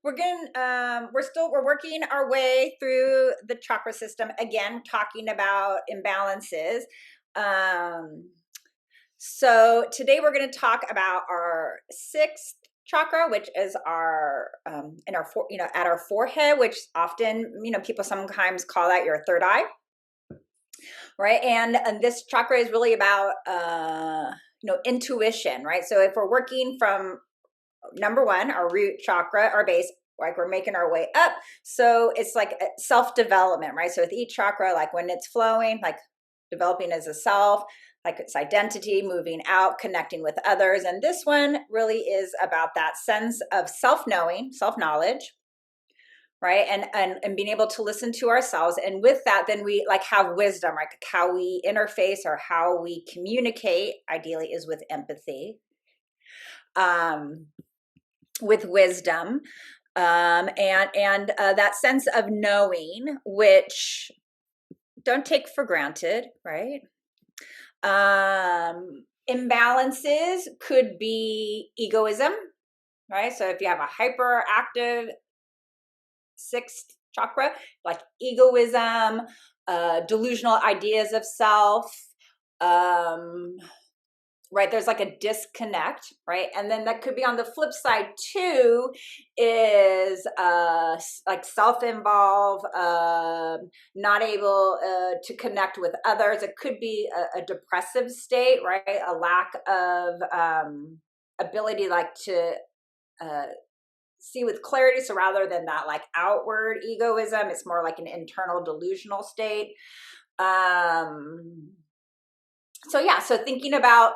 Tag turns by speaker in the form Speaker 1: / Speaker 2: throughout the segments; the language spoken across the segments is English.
Speaker 1: we're working our way through the chakra system again, talking about imbalances. So today we're going to talk about our sixth chakra, which is our in our at our forehead, which often people sometimes call that your third eye, right? And this chakra is really about intuition, right? So if we're working from number one, our root chakra, our base, like we're making our way up, so it's like self-development, right? So with each chakra, like when it's flowing, like developing as a self, like it's identity, moving out, connecting with others. And this one really is about that sense of self-knowing, self-knowledge, right? And being able to listen to ourselves. And with that, then we like have wisdom, right? How we interface or how we communicate ideally is with empathy, with wisdom, and that sense of knowing, which don't take for granted, right? Imbalances could be egoism, right? So if you have a hyperactive sixth chakra, like egoism, delusional ideas of self, right? There's like a disconnect, right? And then that could be on the flip side too, is like self-involved, not able to connect with others. It could be a depressive state, right? A lack of ability like to see with clarity. So rather than that like outward egoism, it's more like an internal delusional state. So yeah, so thinking about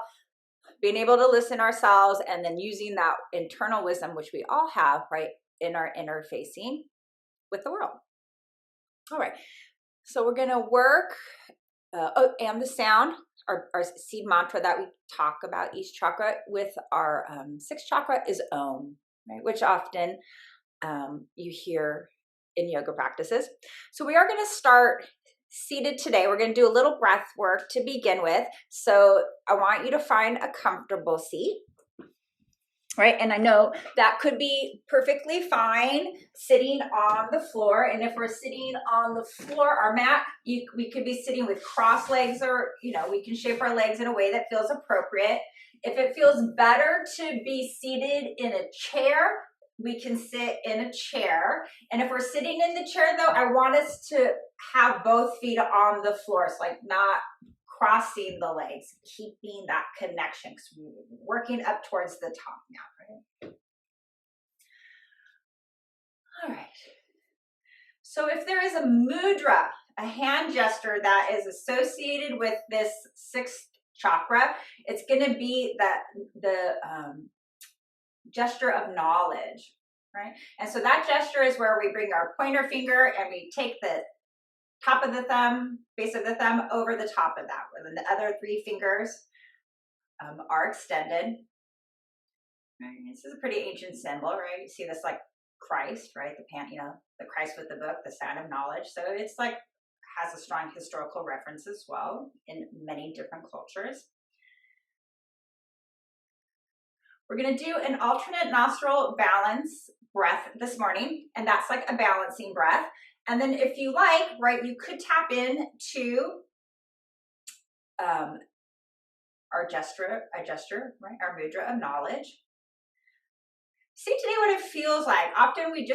Speaker 1: being able to listen ourselves and then using that internal wisdom, which we all have, right, in our interfacing with the world. All right, so we're going to work, and the sound, our seed mantra that we talk about each chakra with our sixth chakra is Om, right, which often you hear in yoga practices. So we are going to start seated today. We're going to do a little breath work to begin with. So I want you to find a comfortable seat, right? And I know that could be perfectly fine sitting on the floor. And if we're sitting on the floor, our mat, we could be sitting with cross legs, or, we can shape our legs in a way that feels appropriate. If it feels better to be seated in a chair, we can sit in a chair. And if we're sitting in the chair though, I want us to have both feet on the floor. So like not crossing the legs, keeping that connection, working up towards the top now, right? All right. So if there is a mudra, a hand gesture that is associated with this sixth chakra, it's going to be the gesture of knowledge, right? And so that gesture is where we bring our pointer finger and we take the top of the thumb, base of the thumb over the top of that, where the other three fingers are extended. Right? This is a pretty ancient symbol, right? You see this like Christ, right? The Christ with the book, the sign of knowledge. So it's like has a strong historical reference as well in many different cultures. We're going to do an alternate nostril balance breath this morning, and that's like a balancing breath. And then if you like, right, you could tap into our gesture, right, our mudra of knowledge. See today what it feels like. Often we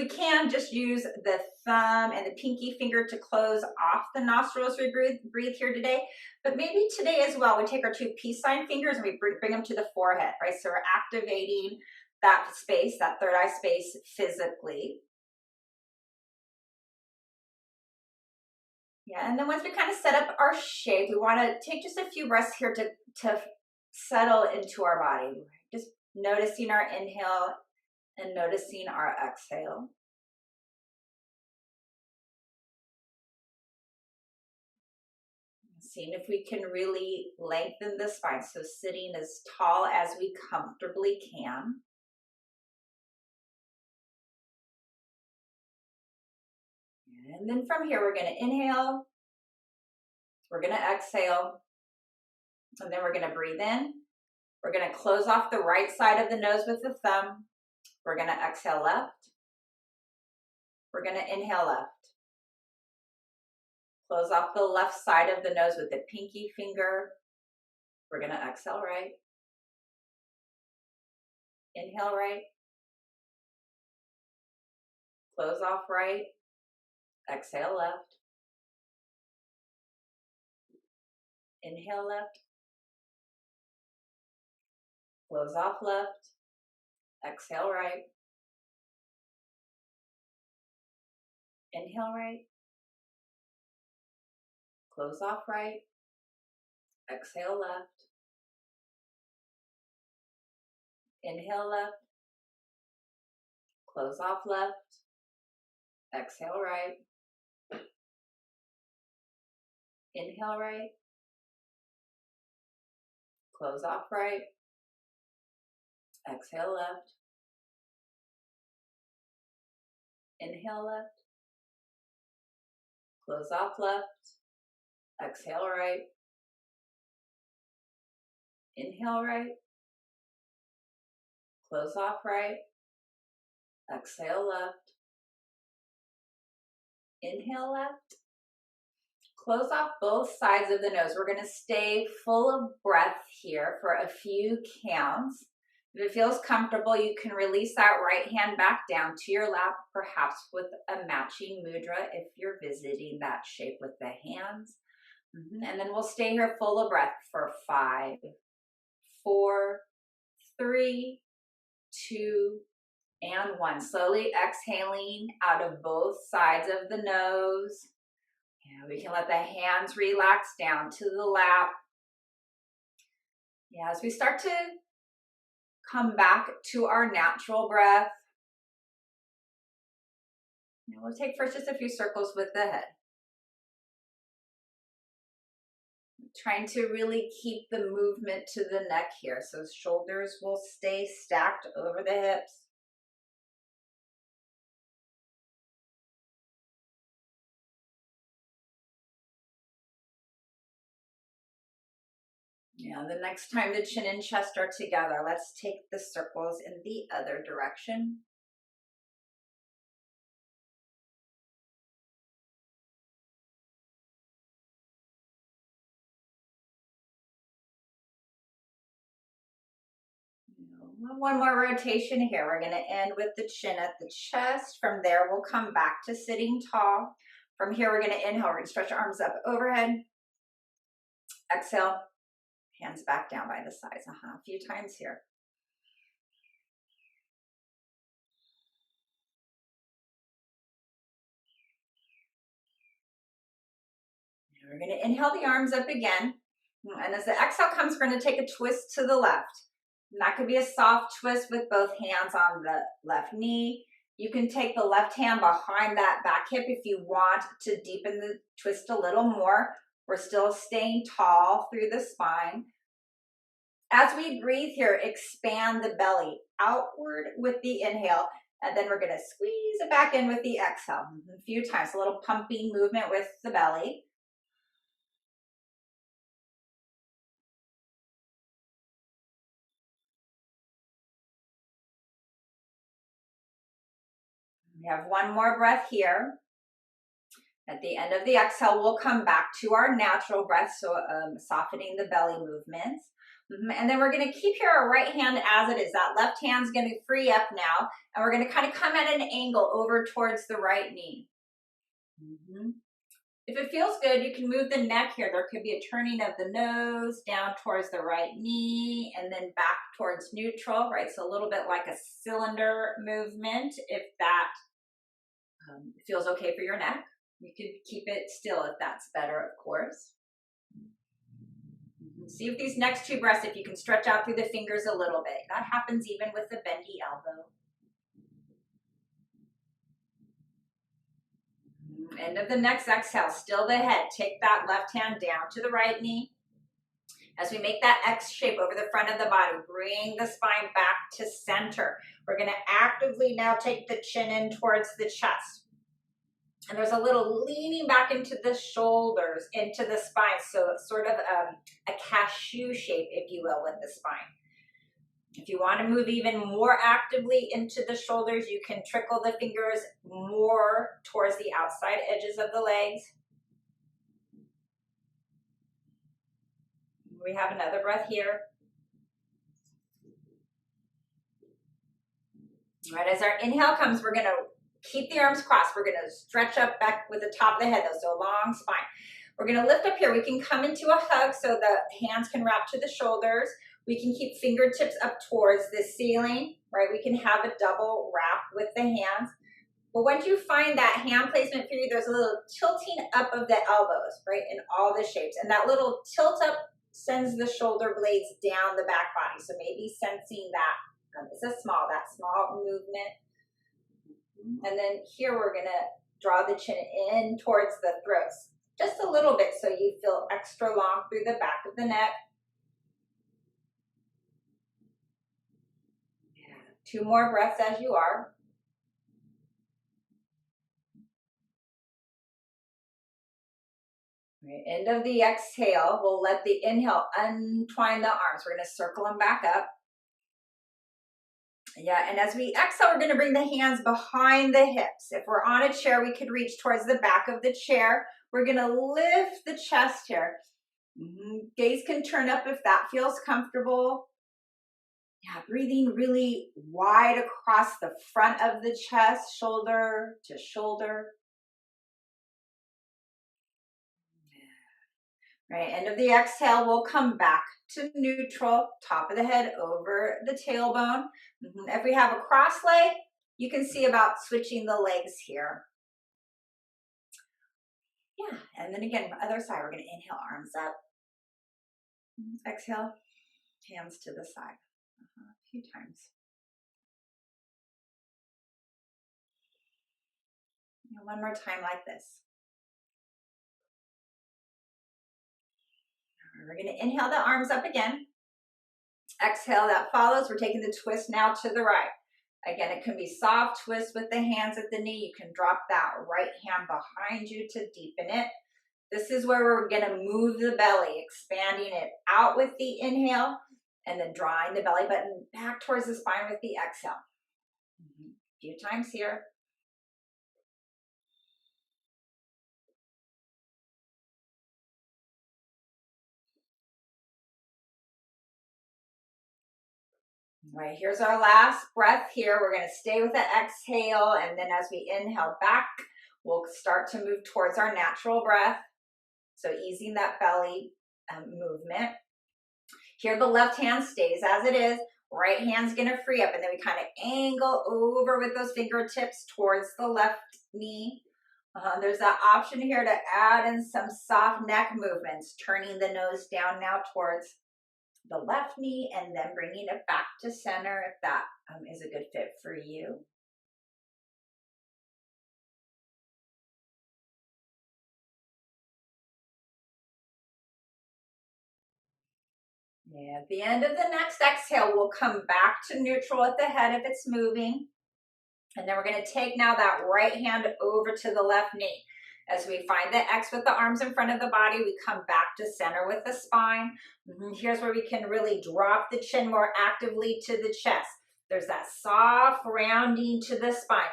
Speaker 1: can just use the thumb and the pinky finger to close off the nostrils we breathe here today. But maybe today as well, we take our two peace sign fingers and we bring them to the forehead, right? So we're activating that space, that third eye space physically. Yeah, and then once we kind of set up our shape, we want to take just a few breaths here to settle into our body. Just noticing our inhale and noticing our exhale. Seeing if we can really lengthen the spine, so sitting as tall as we comfortably can. And then from here, we're going to inhale, we're going to exhale, and then we're going to breathe in. We're going to close off the right side of the nose with the thumb. We're going to exhale left. We're going to inhale left. Close off the left side of the nose with the pinky finger. We're going to exhale right. Inhale right. Close off right. Exhale left. Inhale left. Close off left. Exhale right. Inhale right. Close off right. Exhale left. Inhale left. Close off left. Exhale right. Inhale right. Close off right. Exhale left. Inhale left. Close off left. Exhale right. Inhale right. Close off right. Exhale left. Inhale left. Close off both sides of the nose. We're going to stay full of breath here for a few counts. If it feels comfortable, you can release that right hand back down to your lap, perhaps with a matching mudra if you're visiting that shape with the hands. And then we'll stay here full of breath for 5, 4, 3, 2, and 1. Slowly exhaling out of both sides of the nose. Yeah, we can let the hands relax down to the lap. Yeah, as we start to come back to our natural breath, we'll take first just a few circles with the head. Trying to really keep the movement to the neck here. So shoulders will stay stacked over the hips. Yeah, the next time the chin and chest are together, let's take the circles in the other direction. One more rotation here. We're going to end with the chin at the chest. From there, we'll come back to sitting tall. From here, we're going to inhale. We're going to stretch our arms up overhead. Exhale, hands back down by the sides. A few times here. We're going to inhale the arms up again. And as the exhale comes, we're going to take a twist to the left. And that could be a soft twist with both hands on the left knee. You can take the left hand behind that back hip if you want to deepen the twist a little more. We're still staying tall through the spine. As we breathe here, expand the belly outward with the inhale. And then we're going to squeeze it back in with the exhale. A few times, a little pumping movement with the belly. We have one more breath here. At the end of the exhale, we'll come back to our natural breath, so softening the belly movements. And then we're going to keep here our right hand as it is. That left hand's going to free up now, and we're going to kind of come at an angle over towards the right knee. If it feels good, you can move the neck here. There could be a turning of the nose down towards the right knee and then back towards neutral, right? So a little bit like a cylinder movement if that feels okay for your neck. You could keep it still if that's better, of course. See if these next two breaths, if you can stretch out through the fingers a little bit. That happens even with the bendy elbow. End of the next exhale, still the head. Take that left hand down to the right knee. As we make that X shape over the front of the body, bring the spine back to center. We're going to actively now take the chin in towards the chest. And there's a little leaning back into the shoulders, into the spine. So it's sort of a cashew shape, if you will, with the spine. If you want to move even more actively into the shoulders, you can trickle the fingers more towards the outside edges of the legs. We have another breath here. All right, as our inhale comes, we're going to keep the arms crossed. We're going to stretch up back with the top of the head, though, so a long spine. We're going to lift up here. We can come into a hug so the hands can wrap to the shoulders. We can keep fingertips up towards the ceiling, right? We can have a double wrap with the hands. But once you find that hand placement for you, there's a little tilting up of the elbows, right, in all the shapes. And that little tilt up sends the shoulder blades down the back body. So maybe sensing that. It's that small movement. And then here we're going to draw the chin in towards the throats. Just a little bit so you feel extra long through the back of the neck. Yeah. 2 more breaths as you are. Right. End of the exhale, we'll let the inhale untwine the arms. We're going to circle them back up. Yeah, and as we exhale, we're going to bring the hands behind the hips. If we're on a chair, we could reach towards the back of the chair. We're going to lift the chest here. Gaze can turn up if that feels comfortable. Yeah, breathing really wide across the front of the chest, shoulder to shoulder. Right, end of the exhale, we'll come back to neutral, top of the head over the tailbone. If we have a cross leg, you can see about switching the legs here. Yeah, and then again, other side, we're going to inhale, arms up. Exhale, hands to the side. A few times. And one more time like this. We're going to inhale the arms up again. Exhale, that follows. We're taking the twist now to the right. Again, it can be soft twist with the hands at the knee. You can drop that right hand behind you to deepen it. This is where we're going to move the belly, expanding it out with the inhale and then drawing the belly button back towards the spine with the exhale. A few times here. All right, here's our last breath here. We're going to stay with the exhale, and then as we inhale back, we'll start to move towards our natural breath. So easing that belly movement. Here the left hand stays as it is. Right hand's going to free up, and then we kind of angle over with those fingertips towards the left knee. There's that option here to add in some soft neck movements, turning the nose down now towards the left knee and then bringing it back to center if that is a good fit for you. Yeah, at the end of the next exhale, we'll come back to neutral at the head if it's moving. And then we're going to take now that right hand over to the left knee. As we find the X with the arms in front of the body, we come back to center with the spine. Here's where we can really drop the chin more actively to the chest. There's that soft rounding to the spine.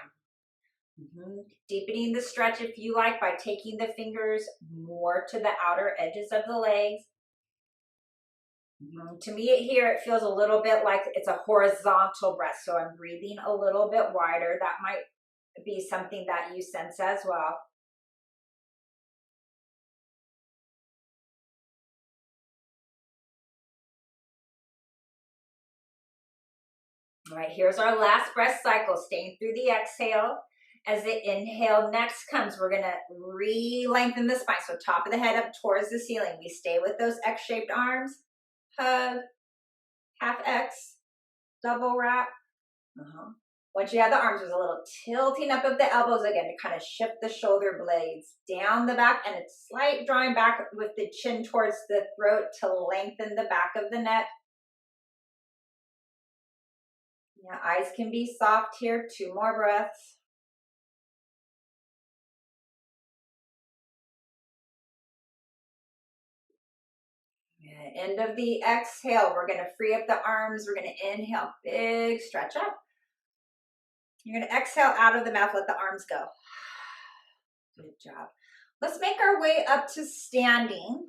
Speaker 1: Deepening the stretch if you like by taking the fingers more to the outer edges of the legs. To me here, it feels a little bit like it's a horizontal breath. So I'm breathing a little bit wider. That might be something that you sense as well. All right, here's our last breath cycle, staying through the exhale. As the inhale next comes, we're going to re-lengthen the spine. So top of the head up towards the ceiling. We stay with those X-shaped arms. Hug, half X, double wrap. Once you have the arms, there's a little tilting up of the elbows again to kind of shift the shoulder blades down the back, and a slight drawing back with the chin towards the throat to lengthen the back of the neck. Yeah, eyes can be soft here. 2 more breaths. End of the exhale, we're gonna free up the arms. We're gonna inhale, big stretch up. You're gonna exhale out of the mouth, let the arms go. Good job. Let's make our way up to standing.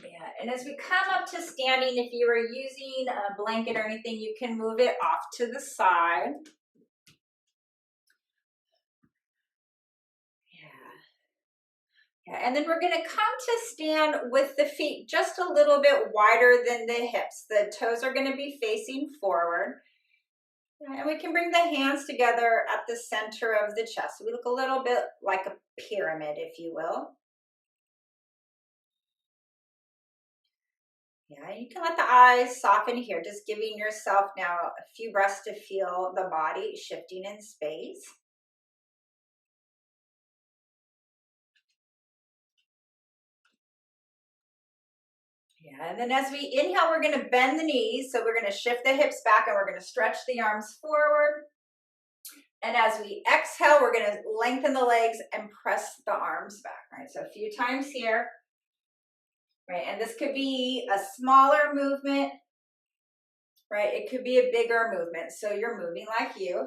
Speaker 1: Yeah, and as we come up to standing, if you were using a blanket or anything, you can move it off to the side. Yeah, and then we're going to come to stand with the feet just a little bit wider than the hips. The toes are going to be facing forward. And we can bring the hands together at the center of the chest. So we look a little bit like a pyramid, if you will. Yeah, you can let the eyes soften here, just giving yourself now a few breaths to feel the body shifting in space. Yeah, and then as we inhale, we're going to bend the knees. So we're going to shift the hips back and we're going to stretch the arms forward. And as we exhale, we're going to lengthen the legs and press the arms back, right? So a few times here, right? And this could be a smaller movement, right? It could be a bigger movement. So you're moving like you.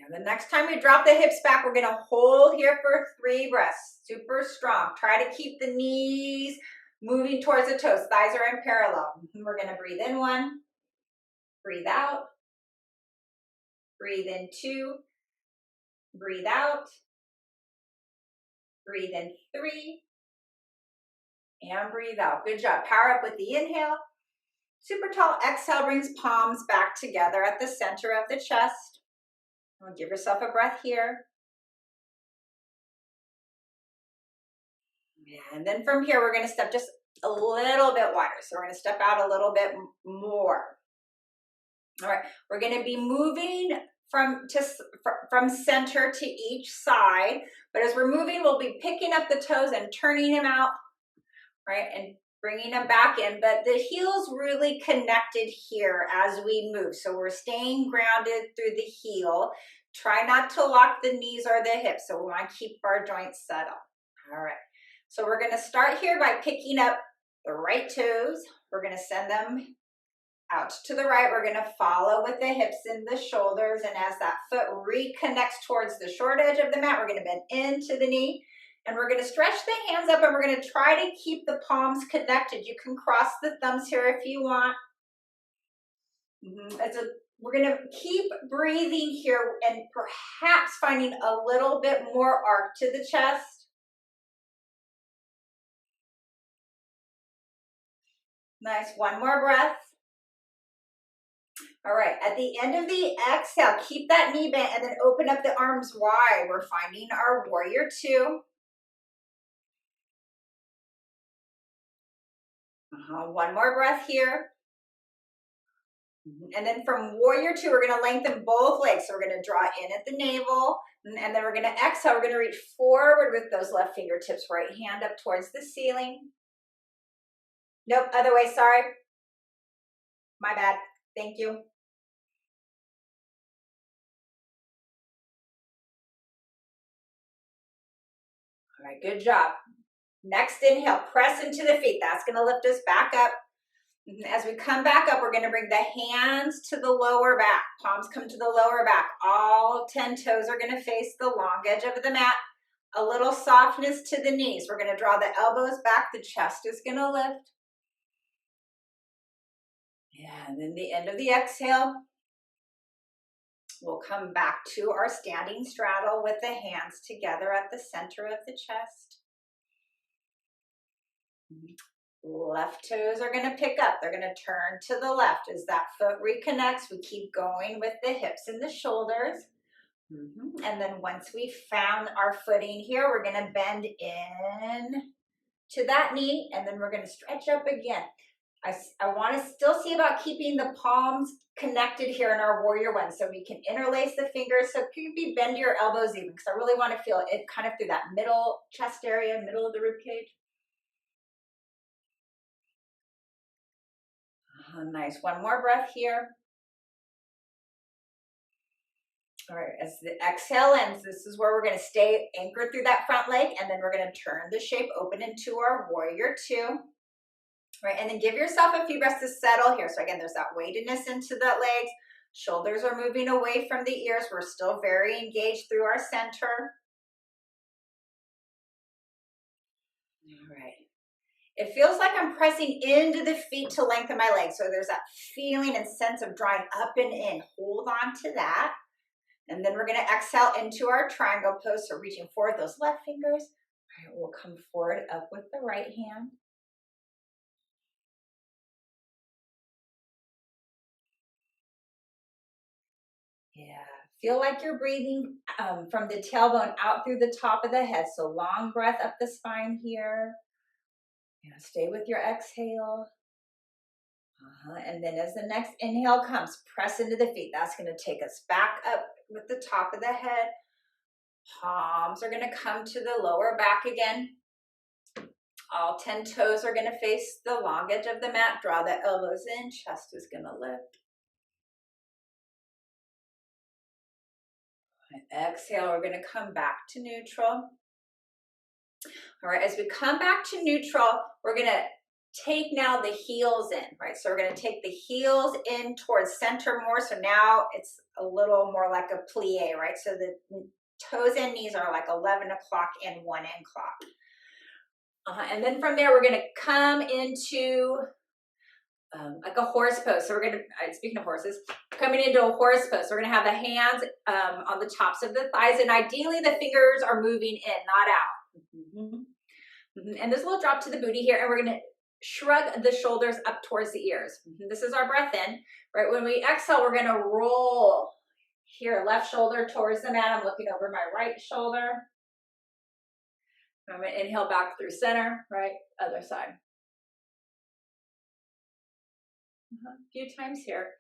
Speaker 1: And the next time we drop the hips back, we're going to hold here for 3 breaths. Super strong. Try to keep the knees moving towards the toes. Thighs are in parallel. We're going to breathe in 1, breathe out, breathe in 2, breathe out, breathe in 3, and breathe out. Good job. Power up with the inhale. Super tall exhale brings palms back together at the center of the chest. Give yourself a breath here. And then from here, we're going to step just a little bit wider. So we're going to step out a little bit more. All right, we're going to be moving from center to each side. But as we're moving, we'll be picking up the toes and turning them out, right? And bringing them back in. But the heel's really connected here as we move. So we're staying grounded through the heel. Try not to lock the knees or the hips. So we want to keep our joints settled. All right. So we're going to start here by picking up the right toes. We're going to send them out to the right. We're going to follow with the hips and the shoulders. And as that foot reconnects towards the short edge of the mat, we're going to bend into the knee. And we're going to stretch the hands up and we're going to try to keep the palms connected. You can cross the thumbs here if you want. We're going to keep breathing here and perhaps finding a little bit more arc to the chest. Nice. 1 more breath. All right. At the end of the exhale, keep that knee bent and then open up the arms wide. We're finding our warrior 2. 1 more breath here. And then from warrior 2, we're going to lengthen both legs. So we're going to draw in at the navel. And then we're going to exhale. We're going to reach forward with those left fingertips, right hand up towards the ceiling. Nope, other way, sorry. My bad. Thank you. All right, good job. Next inhale, press into the feet. That's going to lift us back up. As we come back up, we're going to bring the hands to the lower back. Palms come to the lower back. All 10 toes are going to face the long edge of the mat. A little softness to the knees. We're going to draw the elbows back. The chest is going to lift. And then the end of the exhale, we'll come back to our standing straddle with the hands together at the center of the chest. Left toes are going to pick up. They're going to turn to the left. As that foot reconnects, we keep going with the hips and the shoulders. And then once we found our footing here, we're going to bend in to that knee, and then we're going to stretch up again. I want to still see about keeping the palms connected here in our warrior 1, so we can interlace the fingers. So maybe bend your elbows even, because I really want to feel it kind of through that middle chest area, middle of the rib cage. Nice. 1 more breath here. All right, as the exhale ends, this is where we're going to stay anchored through that front leg, and then we're going to turn the shape open into our warrior two. Right, and then give yourself a few breaths to settle here. So again, there's that weightedness into the legs. Shoulders are moving away from the ears. We're still very engaged through our center. All right. It feels like I'm pressing into the feet to lengthen my legs. So there's that feeling and sense of drawing up and in. Hold on to that. And then we're going to exhale into our triangle pose. So reaching forward, those left fingers. All right, we'll come forward up with the right hand. Yeah, feel like you're breathing from the tailbone out through the top of the head. So long breath up the spine here. Yeah, stay with your exhale. And then as the next inhale comes, press into the feet. That's going to take us back up with the top of the head. Palms are going to come to the lower back again. All 10 toes are going to face the long edge of the mat. Draw the elbows in. Chest is going to lift. And exhale, we're going to come back to neutral. All right, as we come back to neutral, we're going to take now the heels in, right? So we're going to take the heels in towards center more. So now it's a little more like a plie, right? So the toes and knees are like 11 o'clock and 1 o'clock. And then from there, we're going to come into like a horse pose. So we're going to, speaking of horses, coming into a horse pose. So we're going to have the hands on the tops of the thighs. And ideally, the fingers are moving in, not out. And there's a little drop to the booty here. And we're going to shrug the shoulders up towards the ears. This is our breath in. Right, when we exhale, we're going to roll here, left shoulder towards the mat. I'm looking over my right shoulder. I'm going to inhale back through center, right, other side. A few times here.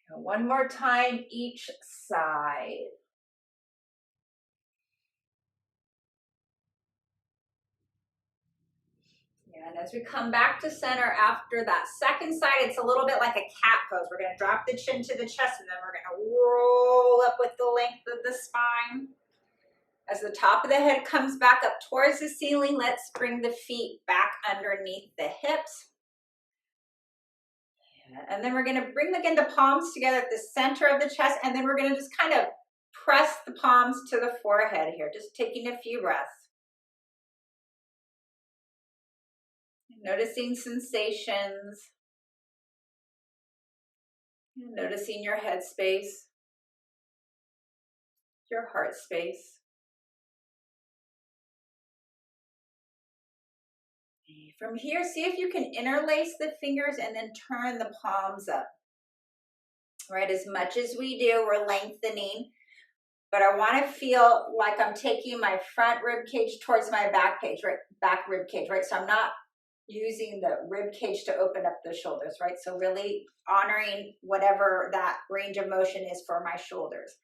Speaker 1: And one more time each side. And as we come back to center after that second side, it's a little bit like a cat pose. We're going to drop the chin to the chest, and then we're going to roll up with the length of the spine. As the top of the head comes back up towards the ceiling, let's bring the feet back underneath the hips. And then we're going to bring again the palms together at the center of the chest, and then we're going to just kind of press the palms to the forehead here, just taking a few breaths. Noticing sensations. Noticing your head space, your heart space. From here, see if you can interlace the fingers and then turn the palms up. Right, as much as we do, we're lengthening, but I want to feel like I'm taking my front rib cage towards my back cage, right? Back rib cage, right? So I'm not using the rib cage to open up the shoulders, right? So really honoring whatever that range of motion is for my shoulders.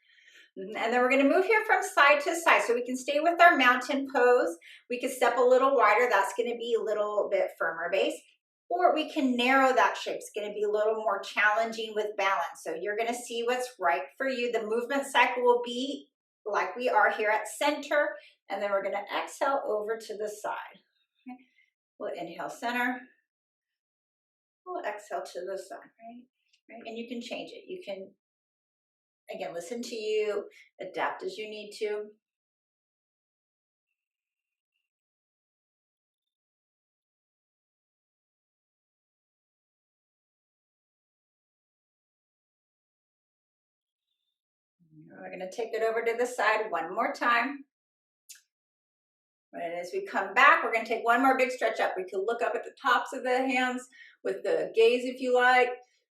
Speaker 1: And then we're going to move here from side to side. So we can stay with our mountain pose. We can step a little wider. That's going to be a little bit firmer base. Or we can narrow that shape. It's going to be a little more challenging with balance. So you're going to see what's right for you. The movement cycle will be like we are here at center. And then we're going to exhale over to the side. Okay. We'll inhale center. We'll exhale to the side, right? And you can change it. You can, again, listen to you, adapt as you need to. We're going to take it over to the side one more time. And as we come back, we're going to take one more big stretch up. We can look up at the tops of the hands with the gaze if you like.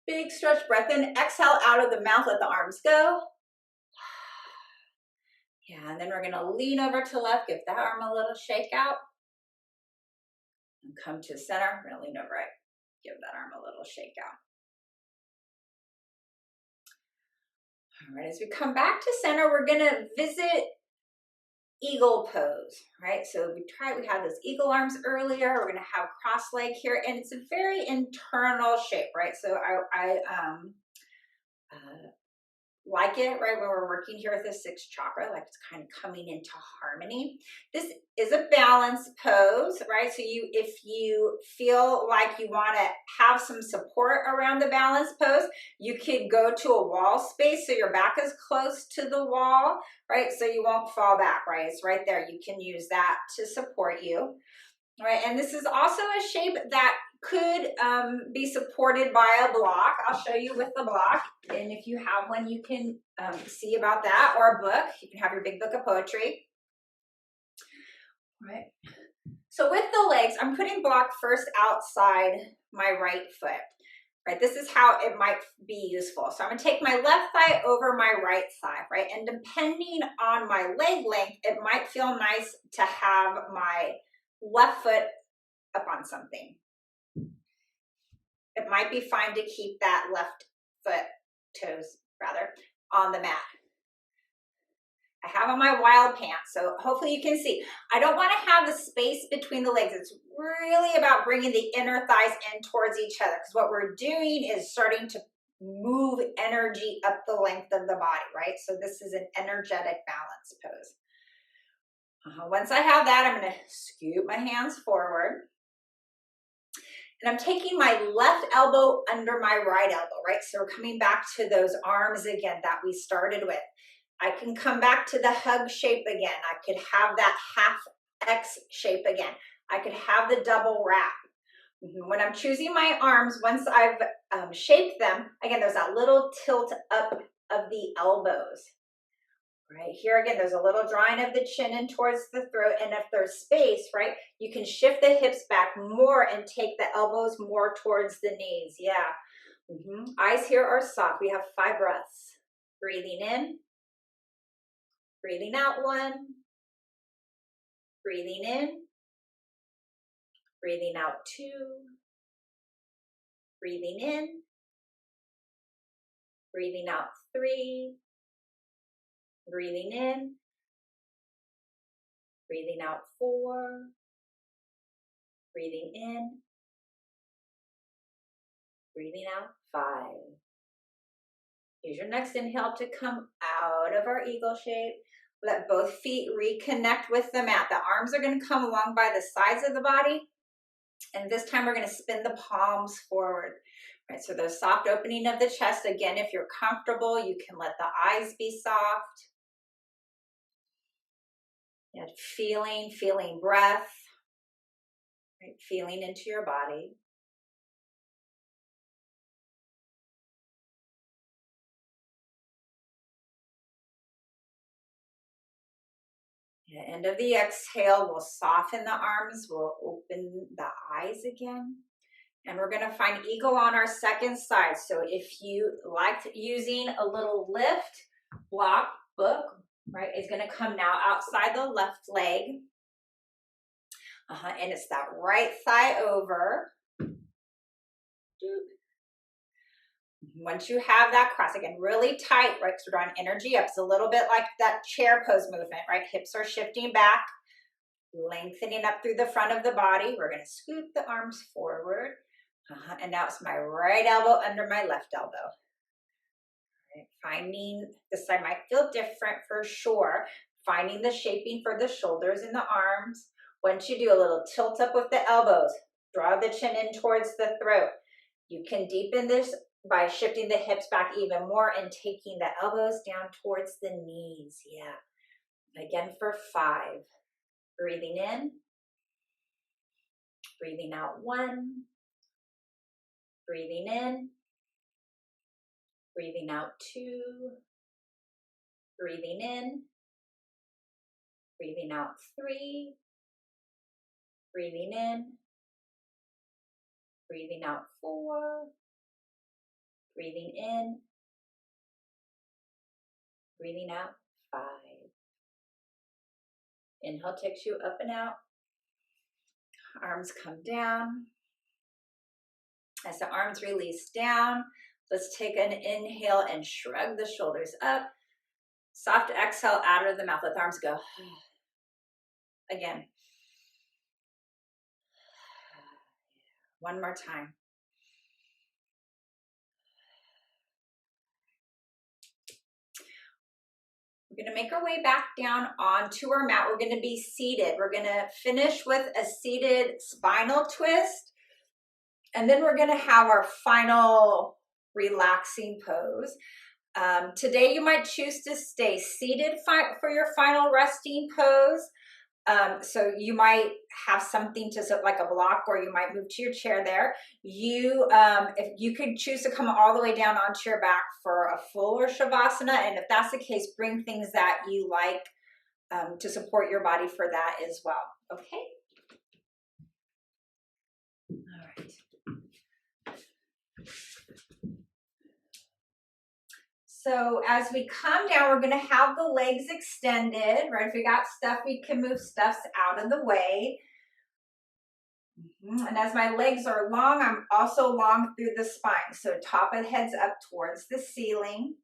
Speaker 1: Big stretch, breath in, exhale out of the mouth, let the arms go. Yeah, and then we're going to lean over to left, give that arm a little shake out. And come to center, we're going to lean over right, give that arm a little shake out. All right, as we come back to center, we're gonna visit eagle pose, right? So we had those eagle arms earlier. We're gonna have cross leg here, and it's a very internal shape, right? So I like it, right, when we're working here with the sixth chakra, like it's kind of coming into harmony. This is a balance pose, right? So if you feel like you want to have some support around the balance pose, you could go to a wall space so your back is close to the wall, right? So you won't fall back, right? It's right there. You can use that to support you. Right, and this is also a shape that could be supported by a block. I'll show you with the block, and if you have one, you can see about that, or a book. You can have your big book of poetry. Right. So with the legs, I'm putting block first outside my right foot. Right, this is how it might be useful. So I'm gonna take my left thigh over my right thigh, right? And depending on my leg length, it might feel nice to have my left foot up on something. It might be fine to keep that left foot, toes rather, on the mat. I have on my wild pants, so hopefully you can see. I don't want to have the space between the legs. It's really about bringing the inner thighs in towards each other, because what we're doing is starting to move energy up the length of the body, right? So this is an energetic balance pose. Once I have that, I'm going to scoop my hands forward. And I'm taking my left elbow under my right elbow, right? So we're coming back to those arms again that we started with. I can come back to the hug shape again. I could have that half X shape again. I could have the double wrap. When I'm choosing my arms, once I've shaped them, again, there's that little tilt up of the elbows. Right here again, there's a little drawing of the chin in towards the throat, and if there's space, right, you can shift the hips back more and take the elbows more towards the knees. Yeah. Eyes here are soft. We have 5 breaths. Breathing in, breathing out 1, breathing in, breathing out 2, breathing in, breathing out 3, breathing in, breathing out 4, breathing in, breathing out 5. Use your next inhale to come out of our eagle shape. Let both feet reconnect with the mat. The arms are going to come along by the sides of the body. And this time we're going to spin the palms forward. Right, so the soft opening of the chest. Again, if you're comfortable, you can let the eyes be soft. And feeling breath. Right, feeling into your body. At the end of the exhale, we'll soften the arms, we'll open the eyes again. And we're gonna find eagle on our second side. So if you liked using a little lift, block, book, right, is gonna come now outside the left leg. And it's that right thigh over. Once you have that cross, again, really tight, right? Because we're drawing energy up. It's a little bit like that chair pose movement, right? Hips are shifting back, lengthening up through the front of the body. We're going to scoop the arms forward. And now it's my right elbow under my left elbow. Right. Finding, this side might feel different for sure. Finding the shaping for the shoulders and the arms. Once you do a little tilt up with the elbows, draw the chin in towards the throat. You can deepen this by shifting the hips back even more and taking the elbows down towards the knees. Yeah. Again for 5. Breathing in. Breathing out 1. Breathing in. Breathing out 2. Breathing in. Breathing out 3. Breathing in. Breathing out 4. Breathing in. Breathing out 5. Inhale takes you up and out. Arms come down. As the arms release down, Let's take an inhale and shrug the shoulders up. Soft exhale out of the mouth. Let the arms go. Again. One more time. We're going to make our way back down onto our mat. We're going to be seated. We're going to finish with a seated spinal twist. And then we're going to have our final relaxing pose. Today you might choose to stay seated for your final resting pose. So you might have something to sit like a block, or you might move to your chair there. If you could choose to come all the way down onto your back for a fuller shavasana, and if that's the case, bring things that you like to support your body for that as well. Okay. All right. So as we come down, we're going to have the legs extended, right? If we got stuff, we can move stuffs out of the way. And as my legs are long, I'm also long through the spine. So top of the head's up towards the ceiling.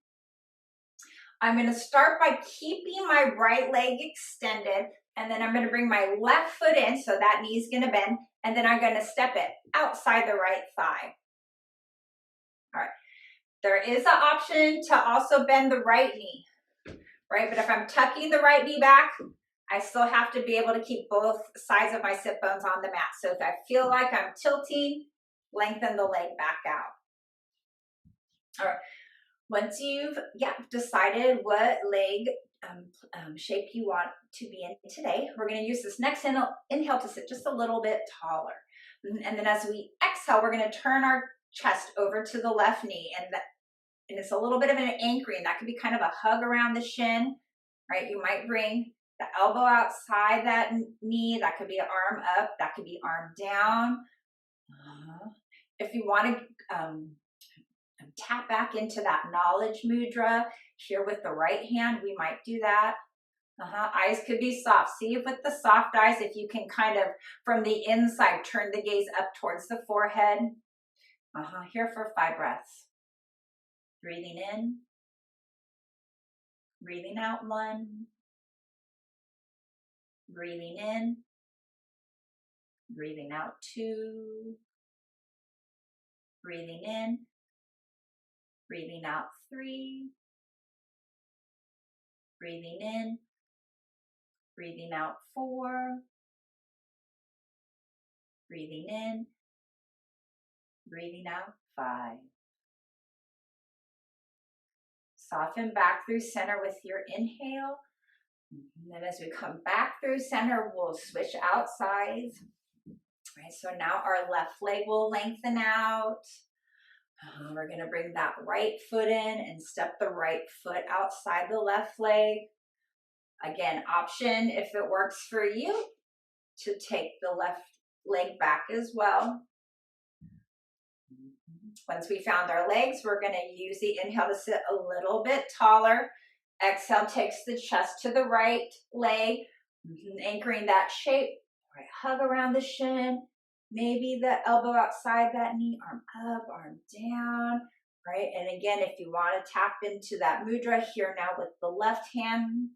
Speaker 1: I'm going to start by keeping my right leg extended, and then I'm going to bring my left foot in, so that knee's going to bend, and then I'm going to step it outside the right thigh. All right. There is an option to also bend the right knee, right? But if I'm tucking the right knee back, I still have to be able to keep both sides of my sit bones on the mat. So if I feel like I'm tilting, lengthen the leg back out. All right. Once you've decided what leg shape you want to be in today, we're going to use this next inhale to sit just a little bit taller. And then as we exhale, we're going to turn our chest over to the left knee, and it's a little bit of an anchoring. That could be kind of a hug around the shin, right? You might bring the elbow outside that knee. That could be an arm up. That could be arm down. If you want to tap back into that knowledge mudra here with the right hand, we might do that. Eyes could be soft. See if with the soft eyes, if you can kind of from the inside turn the gaze up towards the forehead. Here for 5 breaths. Breathing in, breathing out 1, breathing in, breathing out 2, breathing in, breathing out 3, breathing in, breathing out 4, breathing in, breathing out 5. Soften back through center with your inhale. And then as we come back through center, we'll switch out sides. Right, so now our left leg will lengthen out. We're going to bring that right foot in and step the right foot outside the left leg. Again, option if it works for you to take the left leg back as well. Once we found our legs, we're going to use the inhale to sit a little bit taller. Exhale takes the chest to the right leg, anchoring that shape. Right, hug around the shin. Maybe the elbow outside that knee, arm up, arm down. Right, and again, if you want to tap into that mudra here now with the left hand,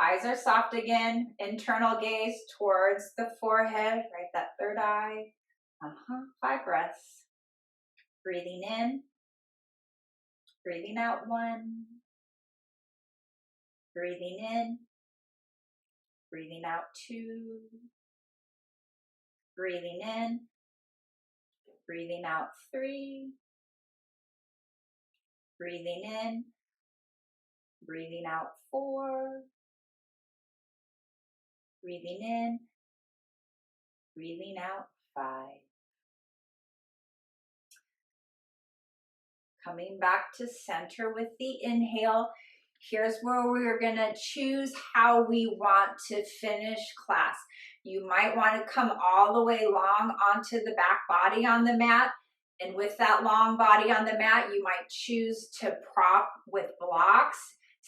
Speaker 1: eyes are soft again. Internal gaze towards the forehead, right, that third eye. 5 breaths. Breathing in, breathing out 1, breathing in, breathing out 2, breathing in, breathing out 3, breathing in, breathing out 4, breathing in, breathing out 5. Coming back to center with the inhale. Here's where we're going to choose how we want to finish class. You might want to come all the way long onto the back body on the mat. And with that long body on the mat, you might choose to prop with blocks,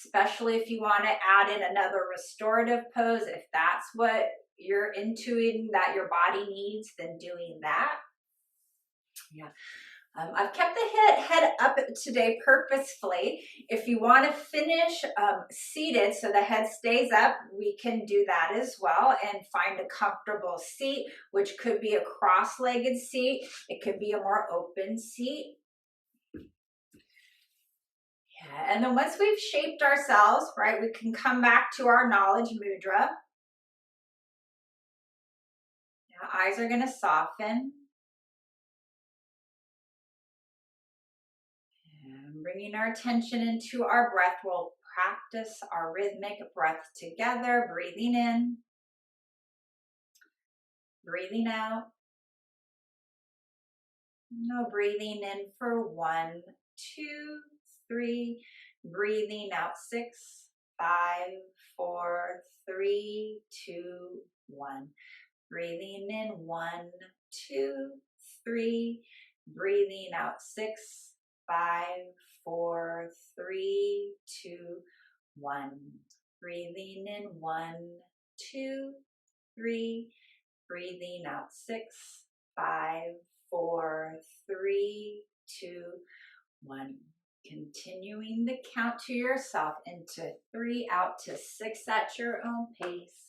Speaker 1: especially if you want to add in another restorative pose. If that's what you're intuiting that your body needs, then doing that. Yeah. I've kept the head up today purposefully. If you want to finish seated so the head stays up, we can do that as well and find a comfortable seat, which could be a cross-legged seat. It could be a more open seat. Yeah, and then once we've shaped ourselves, right, we can come back to our knowledge mudra. Now, eyes are going to soften. And bringing our attention into our breath, we'll practice our rhythmic breath together, breathing in, breathing out. No, breathing in for 1, 2, 3, breathing out 6, 5, 4, 3, 2, 1. Breathing in 1, 2, 3, breathing out 6, 5, 4, 3, 2, 1. Breathing in 1, 2, 3, breathing out 6, 5, 4, 3, 2, 1. Continuing the count to yourself into 3, out to 6 at your own pace.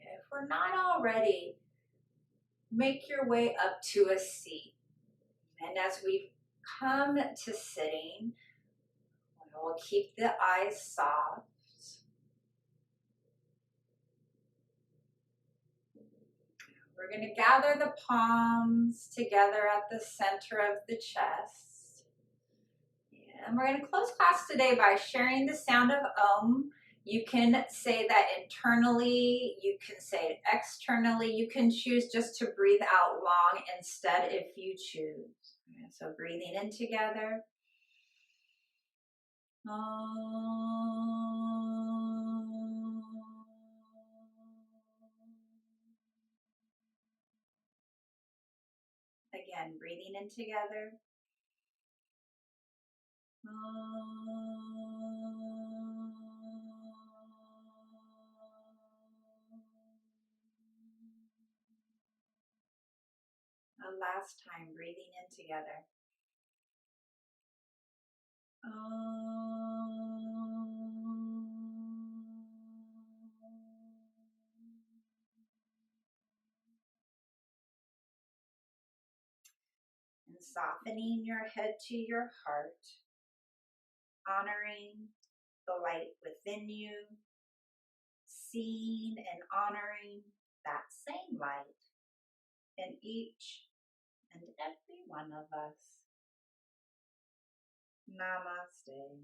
Speaker 1: If we're not already, make your way up to a seat. And as we come to sitting, we'll keep the eyes soft. We're going to gather the palms together at the center of the chest. And we're going to close class today by sharing the sound of Om. You can say that internally, you can say it externally. You can choose just to breathe out long instead if you choose. So breathing in together. Om. Again, breathing in together. And last time, breathing in together. And softening your head to your heart, honoring the light within you, seeing and honoring that same light in each and every one of us. Namaste.